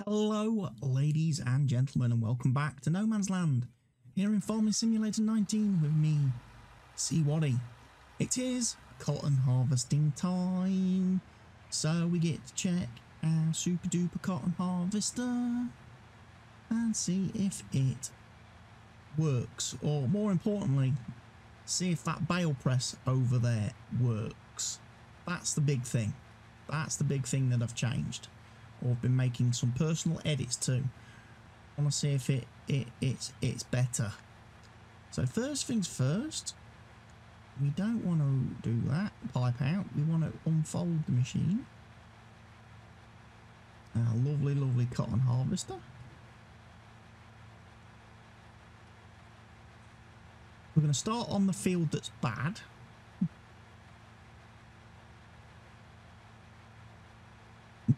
Hello ladies and gentlemen, and welcome back to No Man's Land here in Farming Simulator 19 with me, cwattyeso. It is cotton harvesting time, so we get to check our super duper cotton harvester and see if it works, or more importantly, see if that bale press over there works. That's the big thing. That's the big thing that I've changed. I've been making some personal edits to. I want to see if it's better. So first things first, we don't want to do that, pipe out. We want to unfold the machine. Our lovely cotton harvester. We're going to start on the field that's bad.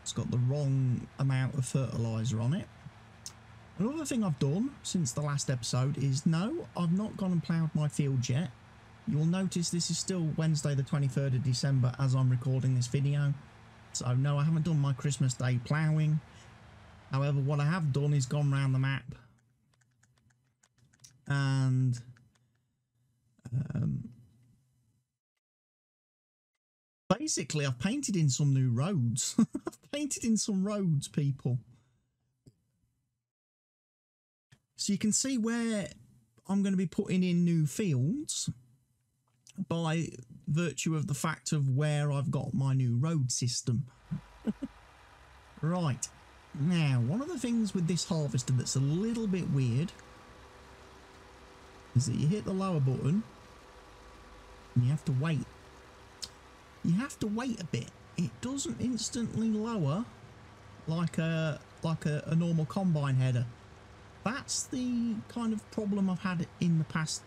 It's got the wrong amount of fertiliser on it. Another thing I've done since the last episode is, no, I've not gone and ploughed my field yet. You'll notice this is still Wednesday the 23rd of December as I'm recording this video. So no, I haven't done my Christmas Day ploughing. However, what I have done is gone round the map and basically I've painted in some new roads. I've painted in some roads, people. So you can see where I'm going to be putting in new fields by virtue of the fact of where I've got my new road system. Right. Now, one of the things with this harvester that's a little bit weird is that you hit the lower button and you have to wait. You have to wait a bit. It doesn't instantly lower like a normal combine header. That's the kind of problem I've had in the past,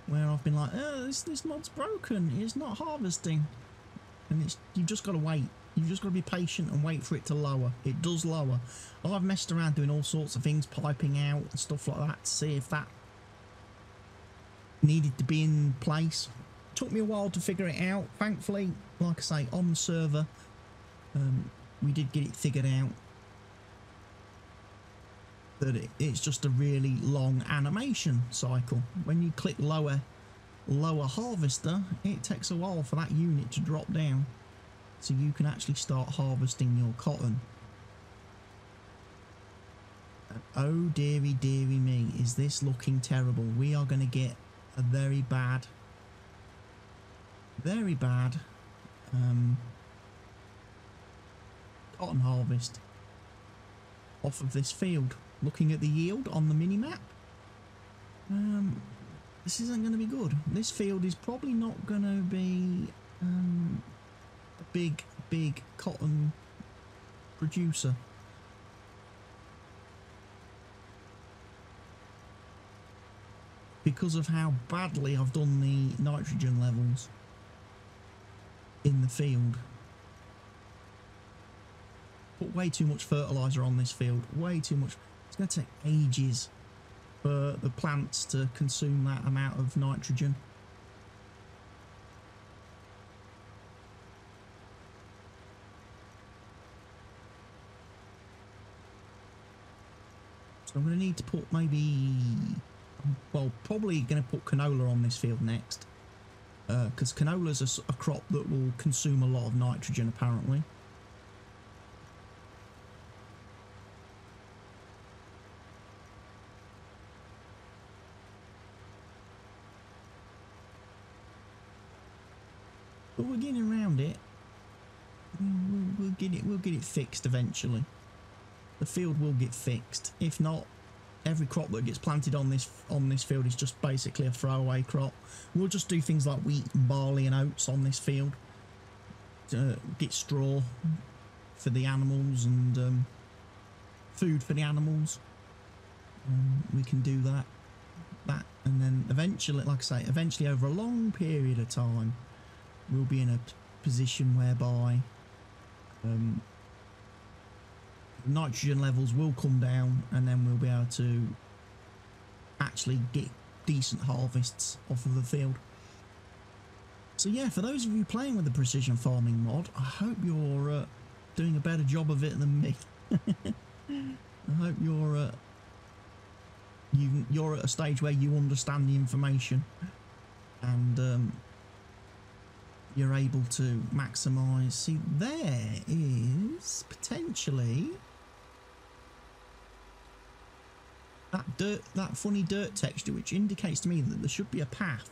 where I've been like, oh, this mod's broken, it's not harvesting. And you've just got to wait. You've just got to be patient and wait for it to lower. It does lower. I've messed around doing all sorts of things, piping out and stuff like that, to see if that needed to be in place. Took me a while to figure it out. Thankfully, like I say, on the server, we did get it figured out. That it's just a really long animation cycle. When you click lower harvester, it takes a while for that unit to drop down, so you can actually start harvesting your cotton. And oh dearie me, is this looking terrible. We are going to get a very bad cotton harvest off of this field. Looking at the yield on the mini-map, this isn't going to be good. This field is probably not going to be a big cotton producer. Because of how badly I've done the nitrogen levels in the field. Put way too much fertiliser on this field, way too much. It's going to take ages for the plants to consume that amount of nitrogen. So I'm going to need to put maybe, well, probably going to put canola on this field next, because canola's a crop that will consume a lot of nitrogen apparently. But we're getting around it. We'll get it fixed eventually. The field will get fixed. If not, every crop that gets planted on this field is just basically a throwaway crop. We'll just do things like wheat and barley and oats on this field to get straw for the animals and food for the animals. We can do that, and then eventually, like I say, eventually over a long period of time, we'll be in a position whereby nitrogen levels will come down, and then we'll be able to actually get decent harvests off of the field. So yeah, for those of you playing with the precision farming mod, I hope you're doing a better job of it than me. I hope you're at a stage where you understand the information and you're able to maximise. See, there is potentially that funny dirt texture, which indicates to me that there should be a path.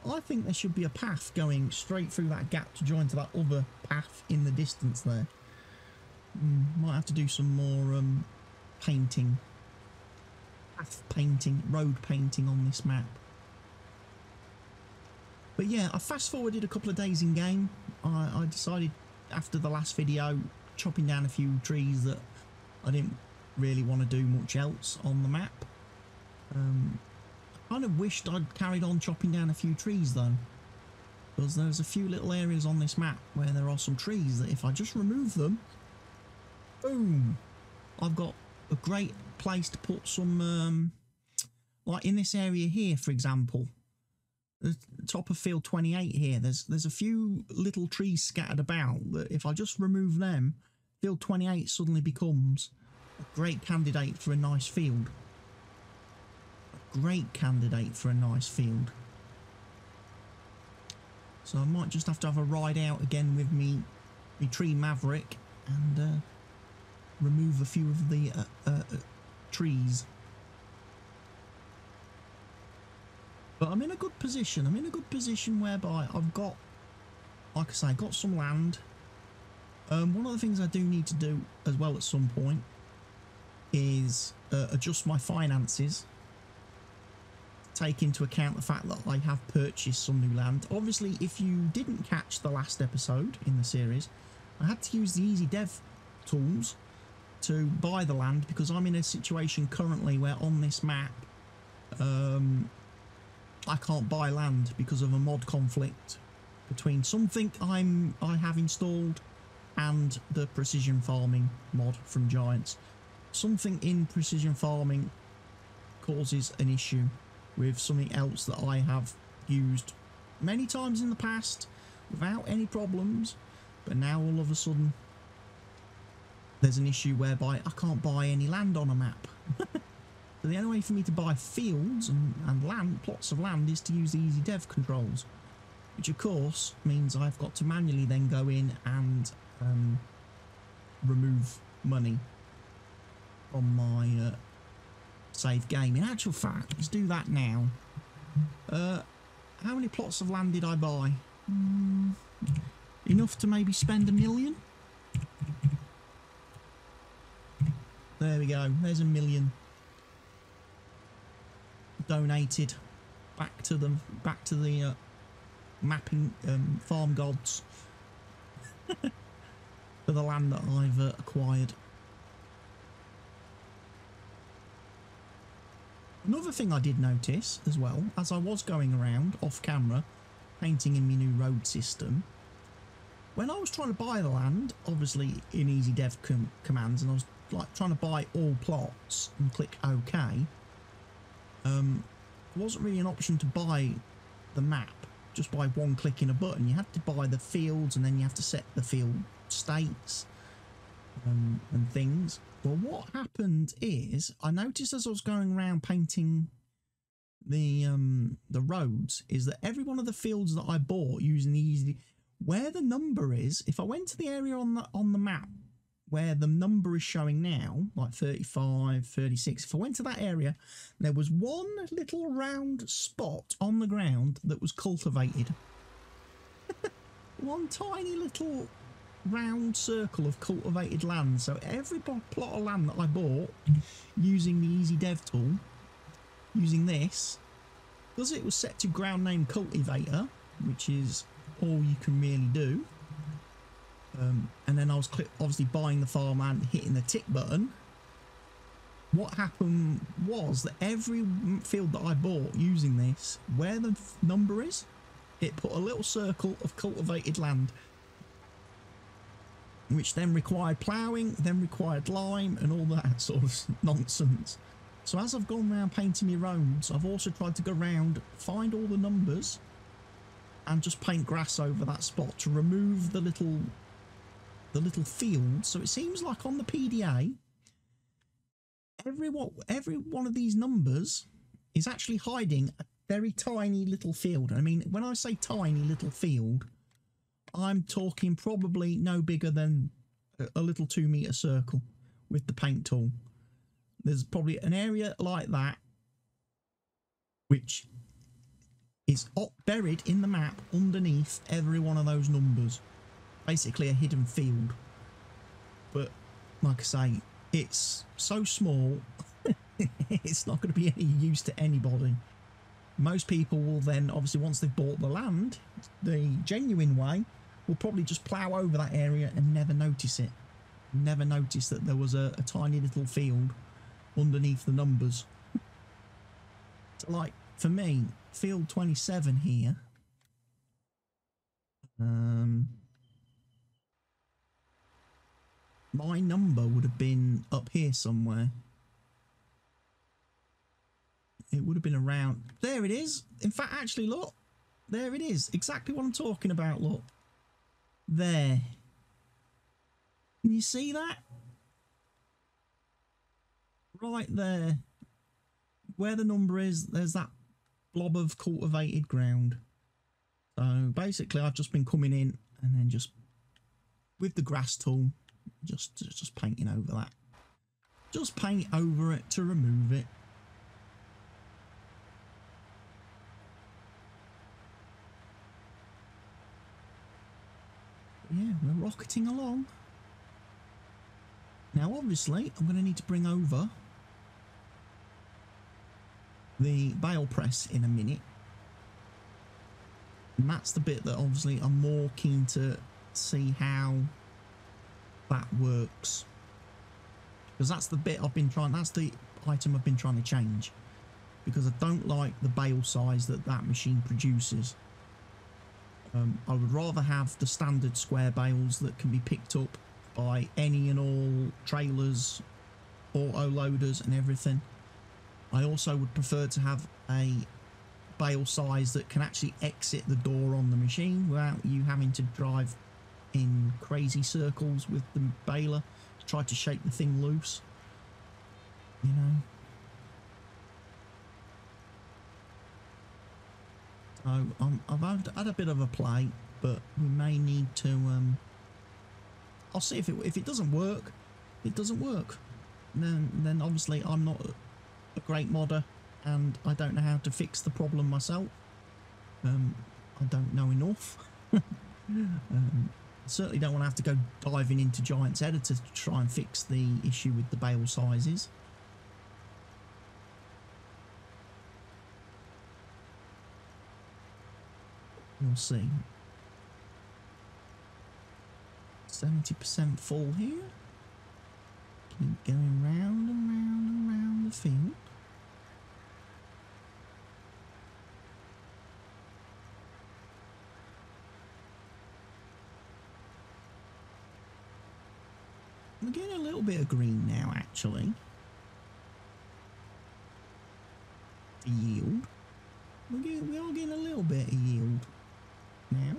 I think there should be a path going straight through that gap to join to that other path in the distance there. Might have to do some more painting, path painting, road painting on this map. But yeah, I fast forwarded a couple of days in game. I decided after the last video, chopping down a few trees, that I didn't really want to do much else on the map. I kind of wished I'd carried on chopping down a few trees though, because there's a few little areas on this map where there are some trees that if I just remove them, boom, I've got a great place to put some, like in this area here, for example. The top of field 28 here, there's a few little trees scattered about that if I just remove them, field 28 suddenly becomes a great candidate for a nice field. A great candidate for a nice field. So I might just have to have a ride out again with me tree Maverick and remove a few of the trees. But I'm in a good position. I'm in a good position whereby I've got, like I say, got some land. One of the things I do need to do as well at some point is adjust my finances. Take into account the fact that I have purchased some new land. Obviously, if you didn't catch the last episode in the series, I had to use the Easy Dev tools to buy the land because I'm in a situation currently where on this map, I can't buy land because of a mod conflict between something I have installed and the precision farming mod from Giants. Something in precision farming causes an issue with something else that I have used many times in the past without any problems, but now all of a sudden there's an issue whereby I can't buy any land on a map. So the only way for me to buy fields and land, plots of land, is to use the Easy Dev controls, which of course means I've got to manually then go in and remove money from my save game. In actual fact, let's do that now. How many plots of land did I buy? Enough to maybe spend $1 million? There we go, there's $1 million. Donated back to the mapping farm gods for the land that I've acquired. Another thing I did notice as well, as I was going around off camera painting in my new road system, when I was trying to buy the land, obviously in Easy Dev commands, and I was like trying to buy all plots and click OK. There wasn't really an option to buy the map just by one clicking a button. You had to buy the fields and then you have to set the field states and things. Well, what happened is I noticed as I was going around painting the roads is that every one of the fields that I bought using the Easy, where the number is, if I went to the area on the map where the number is showing now, like 35, 36, if I went to that area, there was one little round spot on the ground that was cultivated. One tiny little round circle of cultivated land. So every plot of land that I bought using the Easy Dev tool, using this, because it was set to ground name cultivator, which is all you can really do, and then I was obviously buying the farm and hitting the tick button. What happened was that every field that I bought using this, where the number is, it put a little circle of cultivated land, which then required ploughing, then required lime and all that sort of nonsense. So as I've gone around painting my roads, I've also tried to go around, find all the numbers and just paint grass over that spot to remove the little field. So it seems like on the PDA every one of these numbers is actually hiding a very tiny little field. I mean, when I say tiny little field, I'm talking probably no bigger than a little 2 meter circle with the paint tool. There's probably an area like that which is buried in the map underneath every one of those numbers. Basically a hidden field. But like I say, it's so small, it's not going to be any use to anybody. Most people will then, obviously once they've bought the land, the genuine way, will probably just plough over that area and never notice it. Never notice that there was a tiny little field underneath the numbers. So like, for me, field 27 here, my number would have been up here somewhere. It would have been around, there it is. In fact, actually, look, there it is. Exactly what I'm talking about, look. There. Can you see that? Right there. Where the number is, there's that blob of cultivated ground. So basically I've just been coming in and then just with the grass tool just painting over that. Just paint over it to remove it. Yeah, we're rocketing along. Now obviously I'm going to need to bring over the bale press in a minute. And that's the bit that obviously I'm more keen to see how that works. Because that's the bit I've been trying, that's the item I've been trying to change. Because I don't like the bale size that that machine produces. I would rather have the standard square bales that can be picked up by any and all trailers, auto loaders and everything. I also would prefer to have a bale size that can actually exit the door on the machine without you having to drive in crazy circles with the baler to try to shake the thing loose, you know. So I've had a bit of a play, but we may need to I'll see if it doesn't work. It doesn't work, then obviously I'm not a great modder and I don't know how to fix the problem myself. I don't know enough. I certainly don't want to have to go diving into Giant's Editor to try and fix the issue with the bale sizes. We'll see. 70% full here. Keep going round and round and round the field. We're getting a little bit of green now, actually. The yield. We are getting a little bit of yield now.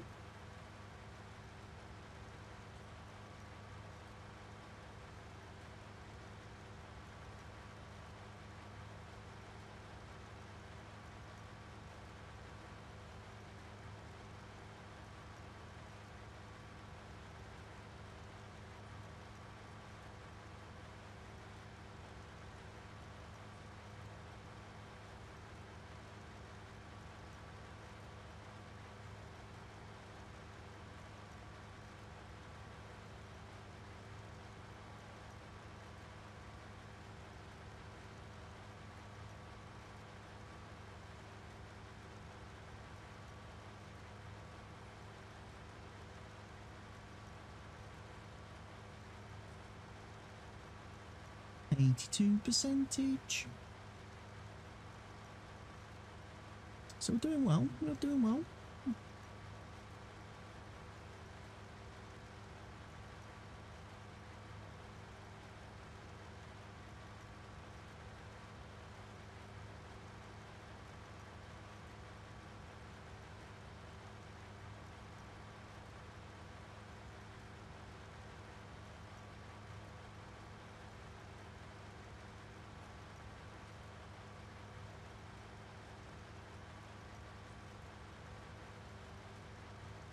%. So we're doing well. We're doing well.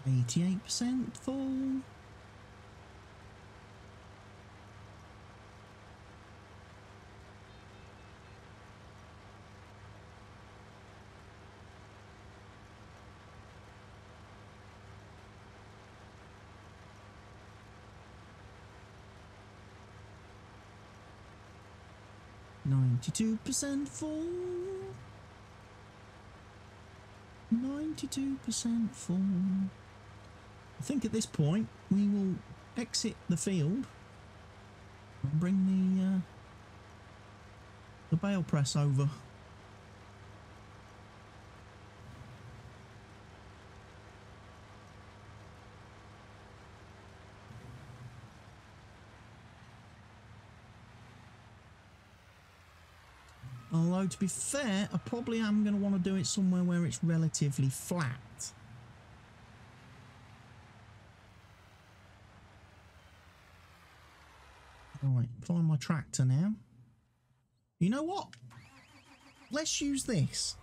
88% full. %, full. 92% full. I think at this point we will exit the field and bring the bale press over. Although, to be fair, I probably am going to want to do it somewhere where it's relatively flat. Right, find my tractor now. You know what? Let's use this.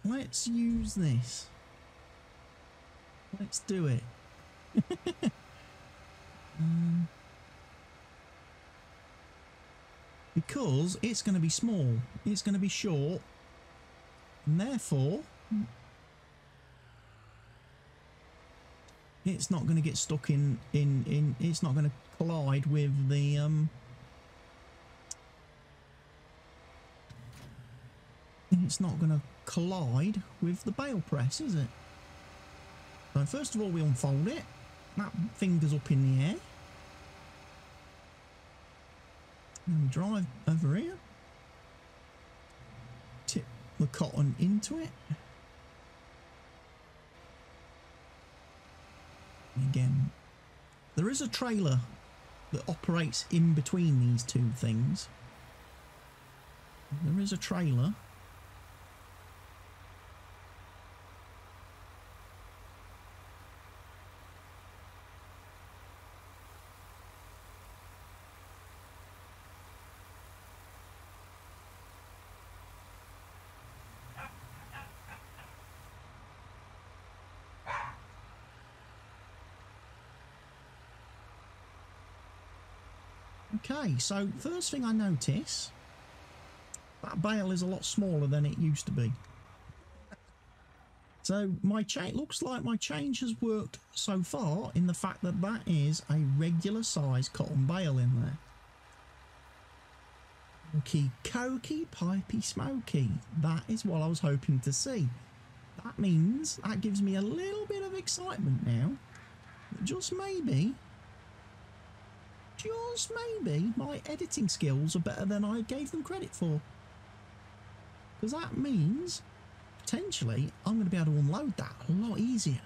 Let's use this. Let's do it. Because it's going to be small, it's going to be short, and therefore it's not going to get stuck in it's not going to collide with the it's not going to collide with the bale press, is it? So first of all, we unfold it. That finger's up in the air. Then we drive over here, tip the cotton into it. And again, there is a trailer that operates in between these two things. There is a trailer. Okay, so first thing I notice, that bale is a lot smaller than it used to be. So my looks like my change has worked so far in the fact that that is a regular size cotton bale in there. Okie cokey, pipey smoky. That is what I was hoping to see. That means that gives me a little bit of excitement now. Just maybe my editing skills are better than I gave them credit for. Because that means potentially I'm going to be able to unload that a lot easier.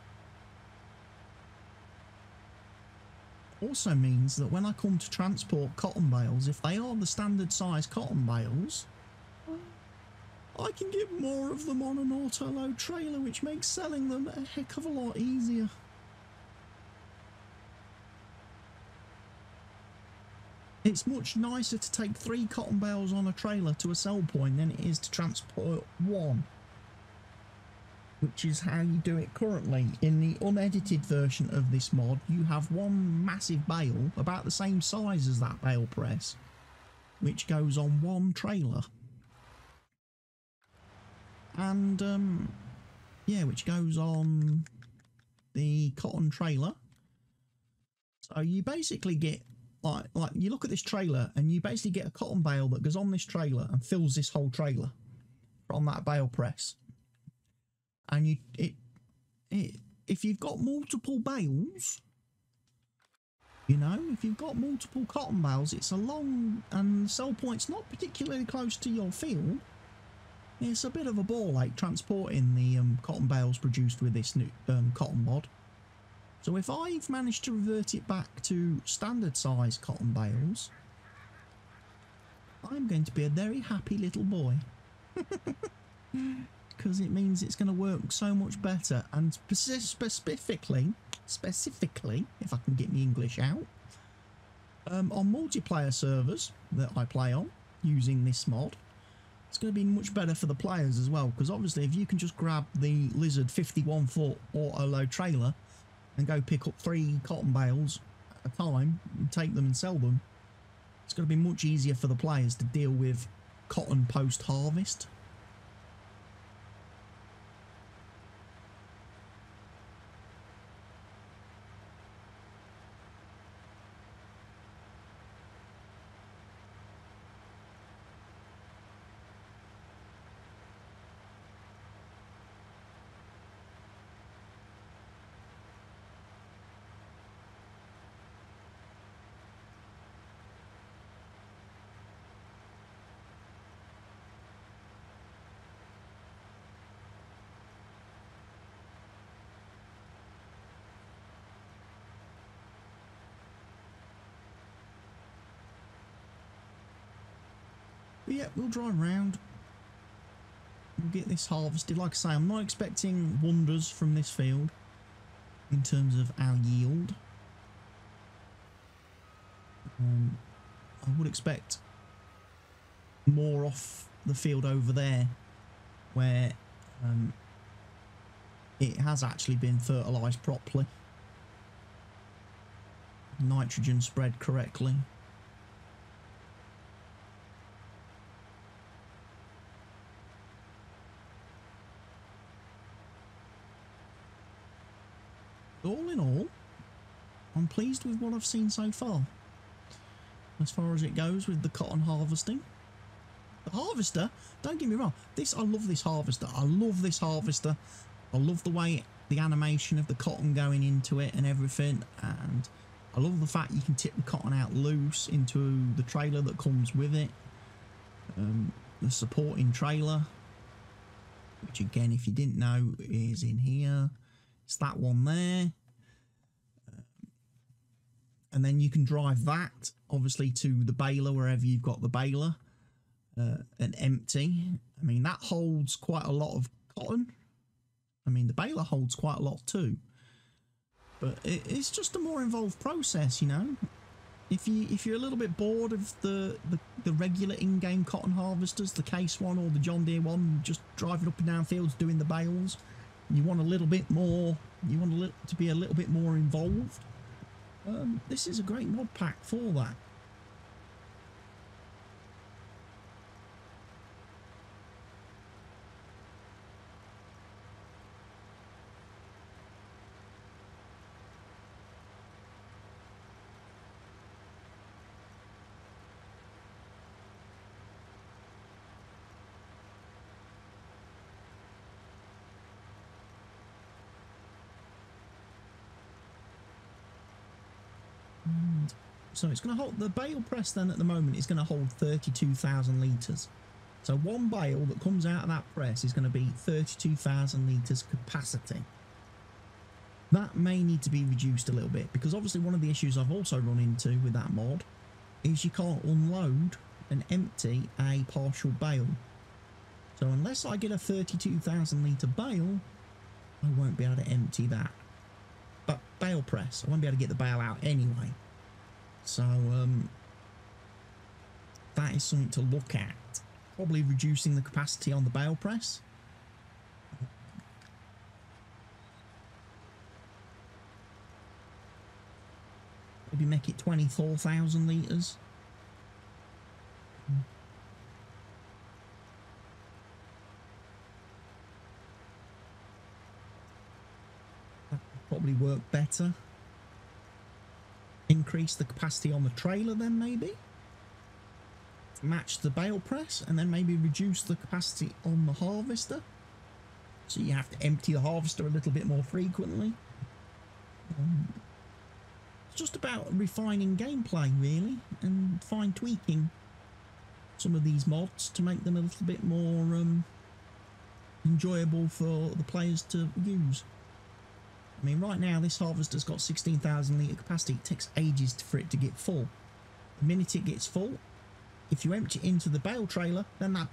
Also means that when I come to transport cotton bales, if they are the standard size cotton bales, I can get more of them on an auto load trailer, which makes selling them a heck of a lot easier. It's much nicer to take 3 cotton bales on a trailer to a sell point than it is to transport 1, which is how you do it currently. In the unedited version of this mod, you have one massive bale about the same size as that bale press, which goes on 1 trailer. And yeah, which goes on the cotton trailer. So you basically get like you look at this trailer and you basically get a cotton bale that goes on this trailer and fills this whole trailer from that bale press. And if you've got multiple bales, you know, if you've got multiple cotton bales, it's a long, and the sell point's not particularly close to your field. It's a bit of a ball ache transporting the cotton bales produced with this new cotton mod. So if I've managed to revert it back to standard size cotton bales, I'm going to be a very happy little boy. Because it means it's going to work so much better. And specifically, if I can get my English out, on multiplayer servers that I play on using this mod, it's going to be much better for the players as well, because obviously if you can just grab the Lizard 51-foot auto load trailer and go pick up 3 cotton bales at a time and take them and sell them, it's going to be much easier for the players to deal with cotton post-harvest. But yeah, we'll drive around. We'll get this harvested. Like I say, I'm not expecting wonders from this field in terms of our yield. I would expect more off the field over there where it has actually been fertilised properly. Nitrogen spread correctly. All in all, I'm pleased with what I've seen so far. As far as it goes with the cotton harvesting. The harvester, don't get me wrong, I love this harvester. I love this harvester. I love the way the animation of the cotton going into it and everything. And I love the fact you can tip the cotton out loose into the trailer that comes with it. The supporting trailer, which again, if you didn't know, is in here. It's that one there. And then you can drive that, obviously, to the baler, wherever you've got the baler, and empty. I mean, that holds quite a lot of cotton. I mean, the baler holds quite a lot too. But it's just a more involved process, you know. If you're a little bit bored of the regular in-game cotton harvesters, the Case one or the John Deere one, just driving up and down fields doing the bales, you want a little bit more, to be a little bit more involved, this is a great mod pack for that. So it's going to hold, the bale press then at the moment is going to hold 32,000 litres. So one bale that comes out of that press is going to be 32,000 litres capacity. That may need to be reduced a little bit, because obviously one of the issues I've also run into with that mod is you can't unload and empty a partial bale. So unless I get a 32,000 litre bale, I won't be able to empty that. But bale press, I won't be able to get the bale out anyway. So that is something to look at. Probably reducing the capacity on the bale press. Maybe make it 24,000 litres. That would probably work better. Increase the capacity on the trailer then maybe. Match the bale press, and then maybe reduce the capacity on the harvester. So you have to empty the harvester a little bit more frequently. It's just about refining gameplay really, and fine tweaking some of these mods to make them a little bit more enjoyable for the players to use. I mean, right now this harvester's got 16,000 litre capacity. It takes ages for it to get full. The minute it gets full, if you empty it into the bale trailer, then that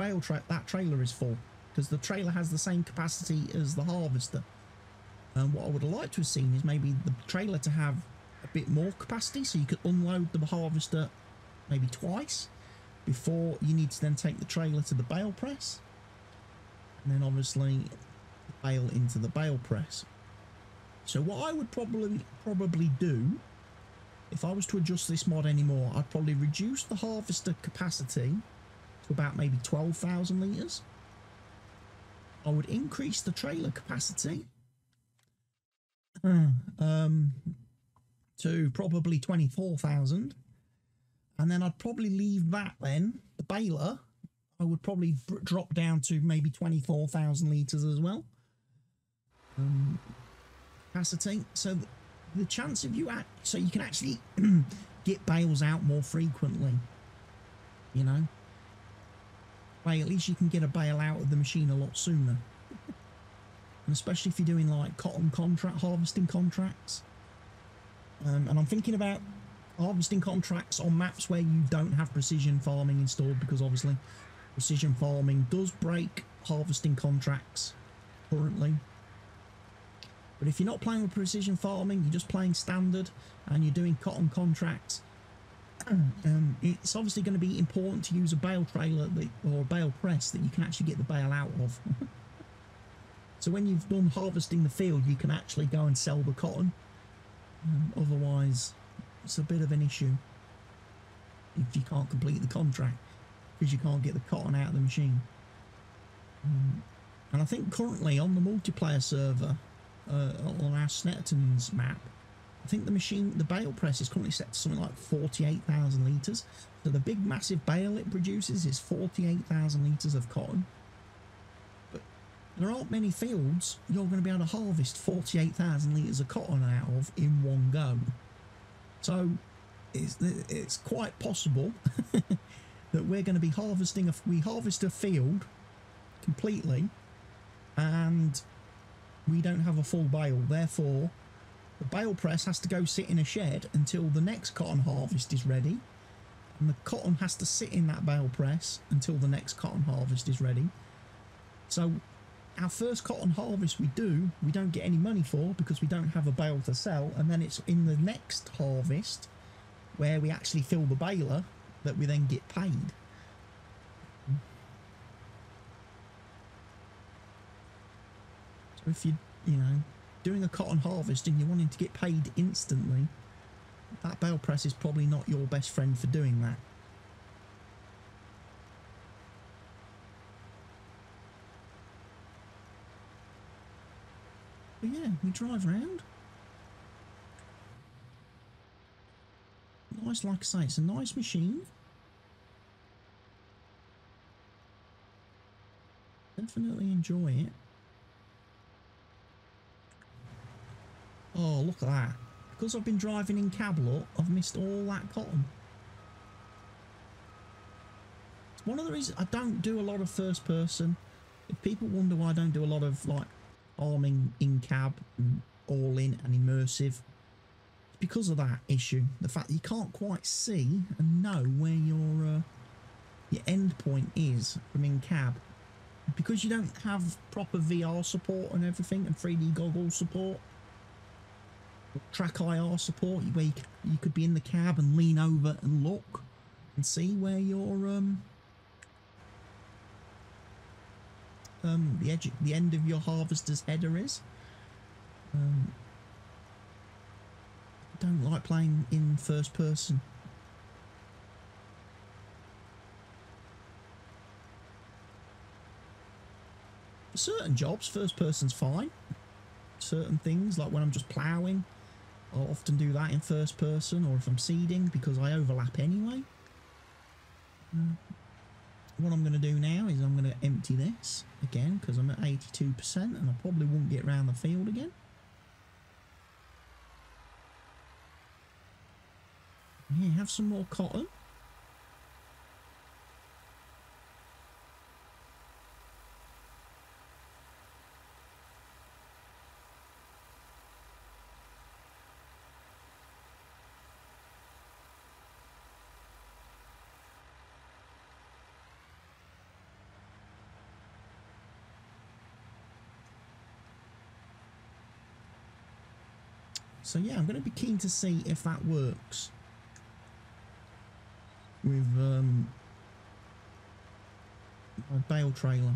trailer is full, because the trailer has the same capacity as the harvester. And what I would have liked to have seen is maybe the trailer to have a bit more capacity, so you could unload the harvester maybe twice, before you need to then take the trailer to the bale press, and then obviously bale into the bale press. So what I would probably do if I was to adjust this mod anymore, I'd probably reduce the harvester capacity to about maybe 12,000 litres. I would increase the trailer capacity to probably 24,000, and then I'd probably leave that then, the baler, I would probably drop down to maybe 24,000 litres as well. Capacity, so the chance of you so you can actually get bales out more frequently, you know, at least you can get a bale out of the machine a lot sooner. And especially if you're doing like cotton harvesting contracts, and I'm thinking about harvesting contracts on maps where you don't have precision farming installed, because obviously precision farming does break harvesting contracts currently. But if you're not playing with precision farming, you're just playing standard and you're doing cotton contracts, it's obviously going to be important to use a bale trailer or a bale press that you can actually get the bale out of. So when you've done harvesting the field, you can actually go and sell the cotton. Otherwise, it's a bit of an issue if you can't complete the contract, because you can't get the cotton out of the machine. And I think currently on the multiplayer server, on our Snetterton's map, I think the bale press is currently set to something like 48,000 litres. So the big massive bale it produces is 48,000 litres of cotton. But there aren't many fields you're going to be able to harvest 48,000 litres of cotton out of in one go. So it's quite possible that we're going to be harvesting, we harvest a field completely and we don't have a full bale. Therefore, the bale press has to go sit in a shed until the next cotton harvest is ready, and the cotton has to sit in that bale press until the next cotton harvest is ready. So our first cotton harvest we don't get any money for, because we don't have a bale to sell, and then it's in the next harvest where we actually fill the baler that we then get paid. So if you know, doing a cotton harvest and you're wanting to get paid instantly, that bale press is probably not your best friend for doing that. But yeah, we drive around. Nice, like I say, it's a nice machine. Definitely enjoy it. Oh, look at that. Because I've been driving in cab lot, I've missed all that cotton. It's one of the reasons I don't do a lot of first person. If people wonder why I don't do a lot of like farming in cab and all in and immersive, it's because of that issue. The fact that you can't quite see and know where your end point is from in cab. Because you don't have proper VR support and everything, and 3D goggles support, track IR support, where you could be in the cab and lean over and look and see where your the end of your harvester's header is. I don't like playing in first person. For certain jobs, first person's fine. Certain things, like when I'm just ploughing, I'll often do that in first person, or if I'm seeding, because I overlap anyway. What I'm going to do now is I'm going to empty this again, because I'm at 82% and I probably won't get around the field again. Yeah, have some more cotton. So yeah, I'm going to be keen to see if that works with my bale trailer.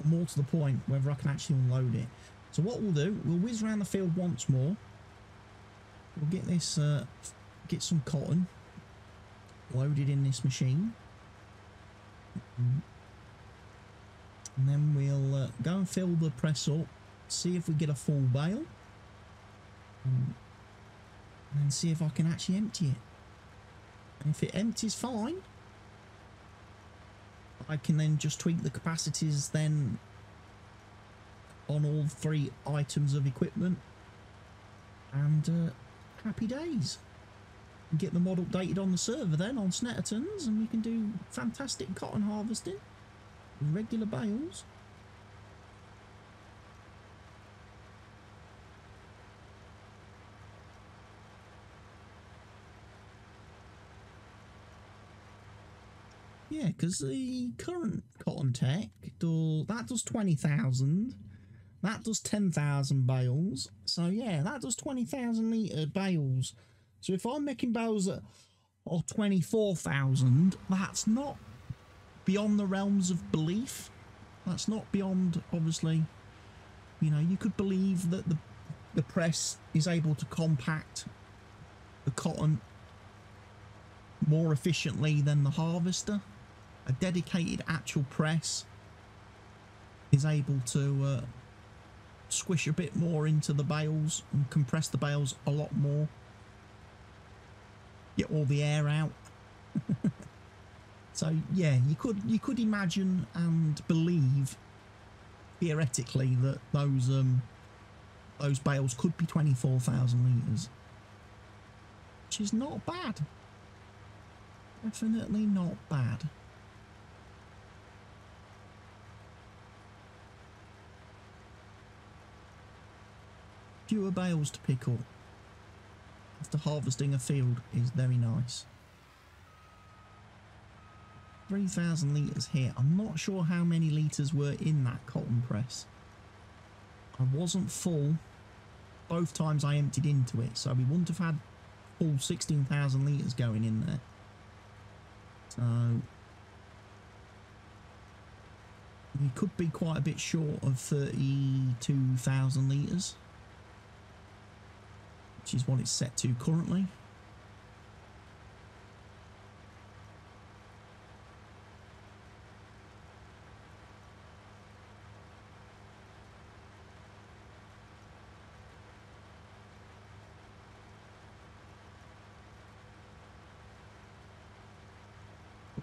More to the point, whether I can actually unload it. So what we'll do, we'll whiz around the field once more. We'll get this, get some cotton loaded in this machine, and then we'll go and fill the press up, see if we get a full bale, and then see if I can actually empty it. And if it empties fine, I can then just tweak the capacities then on all 3 items of equipment, and happy days. Get the mod updated on the server then on Snetterton's, and we can do fantastic cotton harvesting with regular bales. Yeah, because the current cotton tech does 20,000. That does 10,000 bales. So yeah, that does 20,000 litre bales. So if I'm making bales at 24,000, that's not beyond the realms of belief. That's not beyond, obviously, you know, you could believe that the press is able to compact the cotton more efficiently than the harvester. A dedicated actual press is able to squish a bit more into the bales and compress the bales a lot more, get all the air out. So yeah, you could imagine and believe theoretically that those bales could be 24,000 litres, which is not bad. Definitely not bad. Fewer bales to pick up after harvesting a field is very nice. 3,000 litres here. I'm not sure how many litres were in that cotton press. I wasn't full both times I emptied into it, so we wouldn't have had full 16,000 litres going in there. So we could be quite a bit short of 32,000 litres, which is what it's set to currently.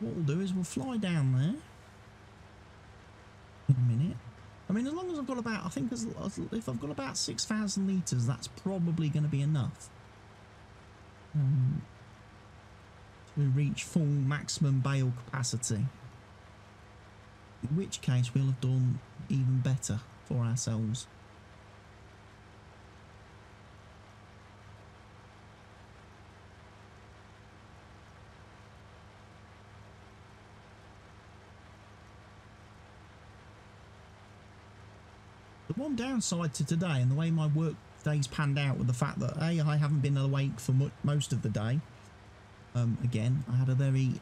What we'll do is we'll fly down there in a minute. I mean, as long as I've got about, I think if I've got about 6,000 litres, that's probably going to be enough to reach full maximum bale capacity. In which case, we'll have done even better for ourselves. The one downside to today and the way my work day's panned out with the fact that A, I haven't been awake for most of the day. Again, I had a very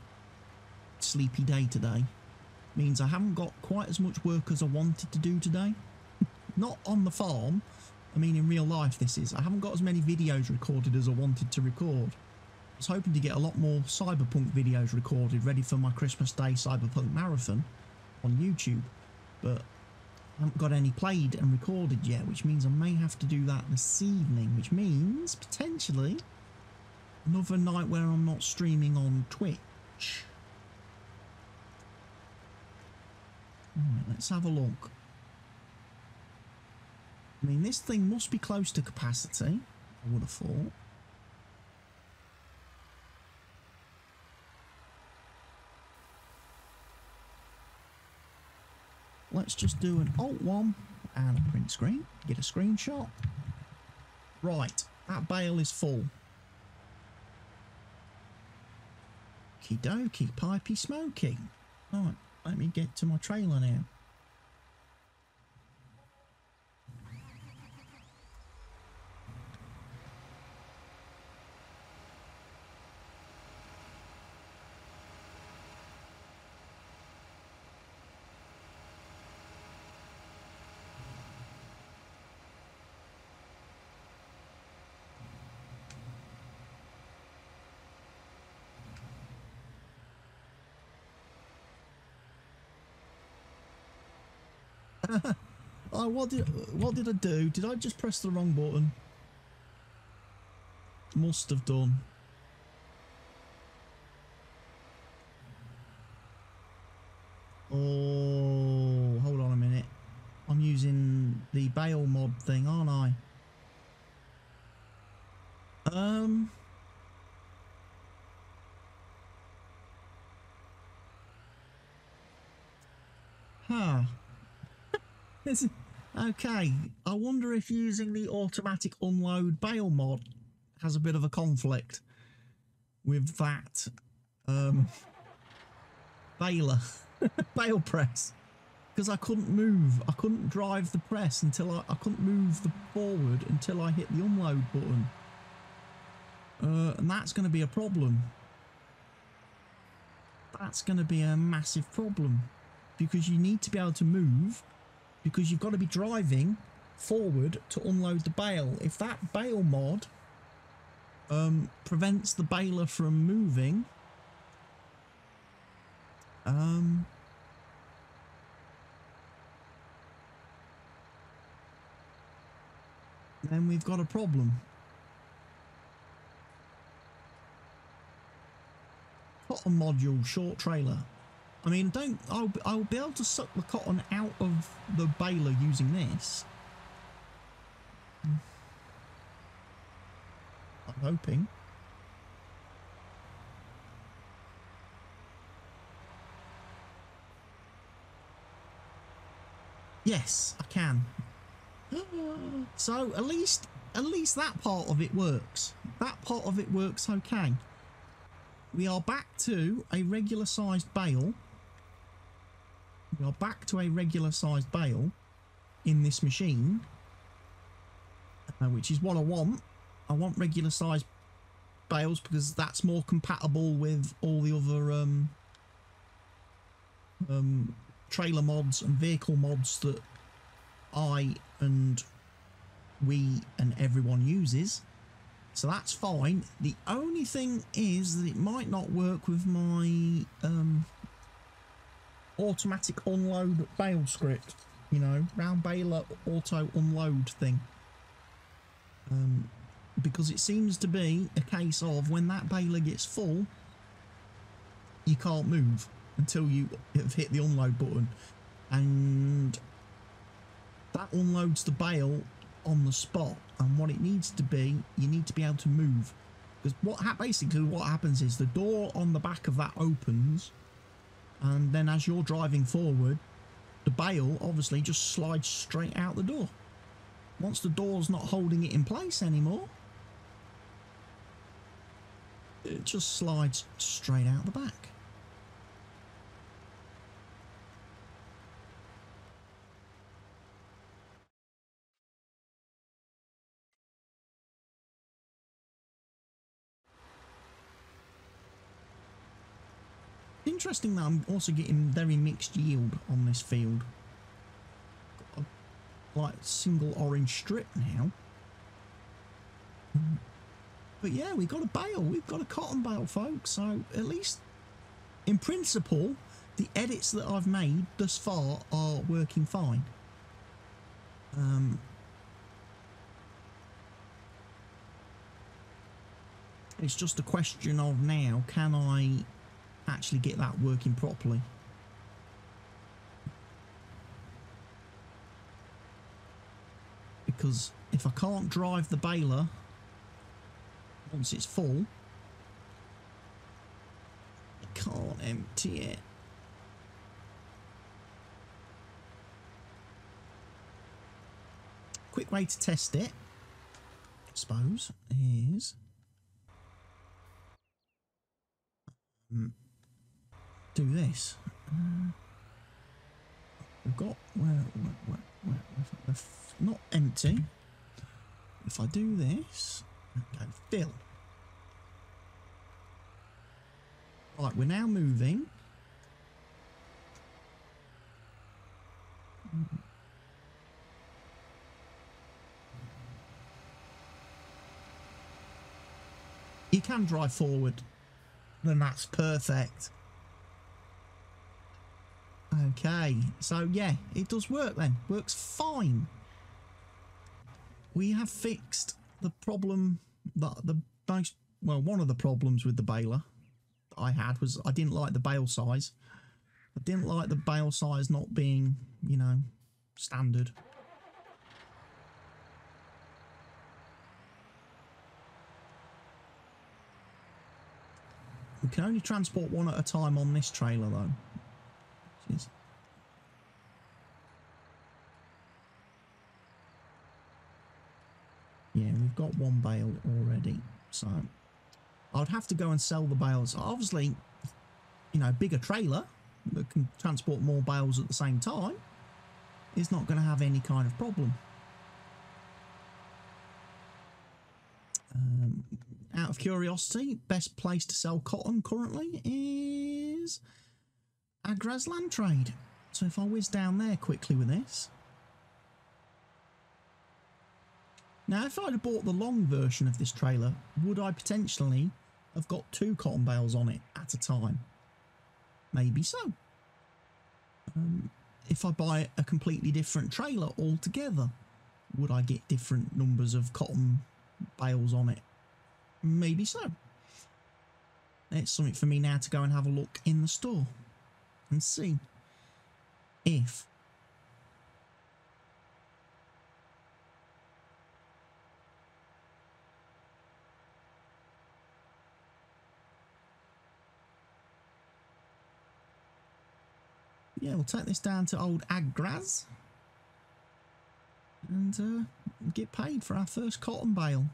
sleepy day today. Means I haven't got quite as much work as I wanted to do today. Not on the farm. I mean, in real life this is. I haven't got as many videos recorded as I wanted to record. I was hoping to get a lot more Cyberpunk videos recorded, ready for my Christmas Day Cyberpunk Marathon on YouTube. But I haven't got any played and recorded yet, which means I may have to do that this evening, which means potentially another night where I'm not streaming on Twitch. Right, let's have a look. I mean, this thing must be close to capacity, I would have thought. Let's just do an Alt-1 and a print print screen, get a screenshot. Right, that bale is full. Okie dokie, pipey smoky. Right, let me get to my trailer now. Oh, what did I do? Did I just press the wrong button? Must have done. Oh, hold on a minute. I'm using the bale mod thing, aren't I? Huh. Okay, I wonder if using the automatic unload bale mod has a bit of a conflict with that baler, bale press, because I couldn't move. I couldn't drive the press until I couldn't move the forward until I hit the unload button. And that's going to be a problem. That's going to be a massive problem because you need to be able to move, because you've got to be driving forward to unload the bale. If that bale mod prevents the baler from moving, then we've got a problem. Cotton module, short trailer. I mean, I'll be able to suck the cotton out of the baler using this. I'm hoping. Yes, I can. So at least that part of it works. That part of it works okay. We are back to a regular sized bale. We are back to a regular sized bale in this machine, which is what I want. I want regular sized bales because that's more compatible with all the other trailer mods and vehicle mods that I and we and everyone uses. So that's fine. The only thing is that it might not work with my automatic unload bale script, you know, round baler auto unload thing, because it seems to be a case of when that baler gets full, you can't move until you have hit the unload button, and that unloads the bale on the spot. And what it needs to be, you need to be able to move, because basically what happens is the door on the back of that opens, and then as you're driving forward, the bale obviously just slides straight out the door. Once the door's not holding it in place anymore, it just slides straight out the back. Interesting that I'm also getting very mixed yield on this field. Got a, like, single orange strip now. But yeah, we've got a bale. We've got a cotton bale, folks. So at least in principle, the edits that I've made thus far are working fine. It's just a question of now, can I actually get that working properly? Because if I can't drive the baler once it's full, I can't empty it. quick way to test it, I suppose, is do this. We've got where not empty. If I do this, okay, fill. Right, we're now moving. You can drive forward, then that's perfect. Okay, so yeah, it does work then. Works fine. We have fixed the problem that one of the problems with the baler that I had was I didn't like the bale size. I didn't like the bale size not being, you know, standard. We can only transport one at a time on this trailer though. Yeah, we've got one bale already, so I'd have to go and sell the bales. Obviously, you know, bigger trailer that can transport more bales at the same time is not going to have any kind of problem. Out of curiosity, best place to sell cotton currently is Agraz Land Trade. So if I whiz down there quickly with this. Now, if I'd have bought the long version of this trailer, would I potentially have got 2 cotton bales on it at a time? Maybe so. If I buy a completely different trailer altogether, would I get different numbers of cotton bales on it? Maybe so. It's something for me now to go and have a look in the store and see if yeah, we'll take this down to old Agraz and get paid for our first cotton bale.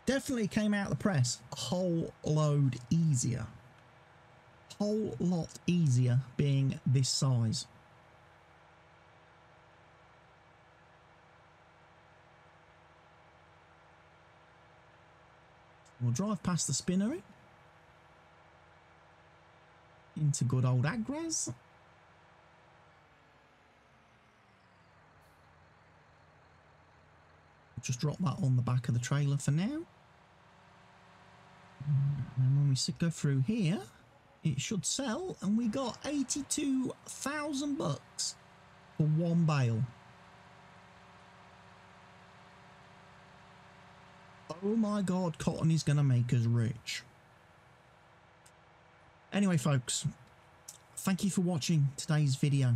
Definitely came out of the press a whole load easier. Whole lot easier being this size. We'll drive past the spinnery into good old Agraz. Just drop that on the back of the trailer for now. And when we go through here, it should sell, and we got 82,000 bucks for one bale. Oh my God, cotton is going to make us rich. Anyway, folks, thank you for watching today's video.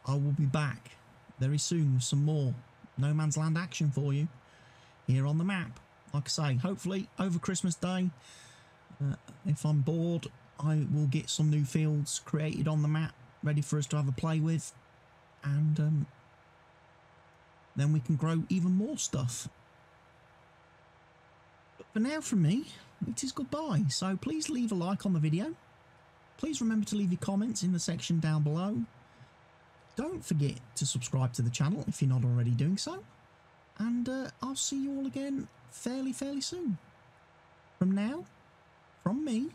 I will be back very soon with some more No Man's Land action for you here on the map. Like I say, hopefully over Christmas Day, if I'm bored, I will get some new fields created on the map ready for us to have a play with, and then we can grow even more stuff. But for now from me, it is goodbye. So please leave a like on the video. Please remember to leave your comments in the section down below. Don't forget to subscribe to the channel if you're not already doing so. And I'll see you all again fairly soon. From now, from me,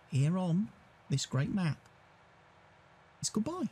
here on this great map, it's goodbye.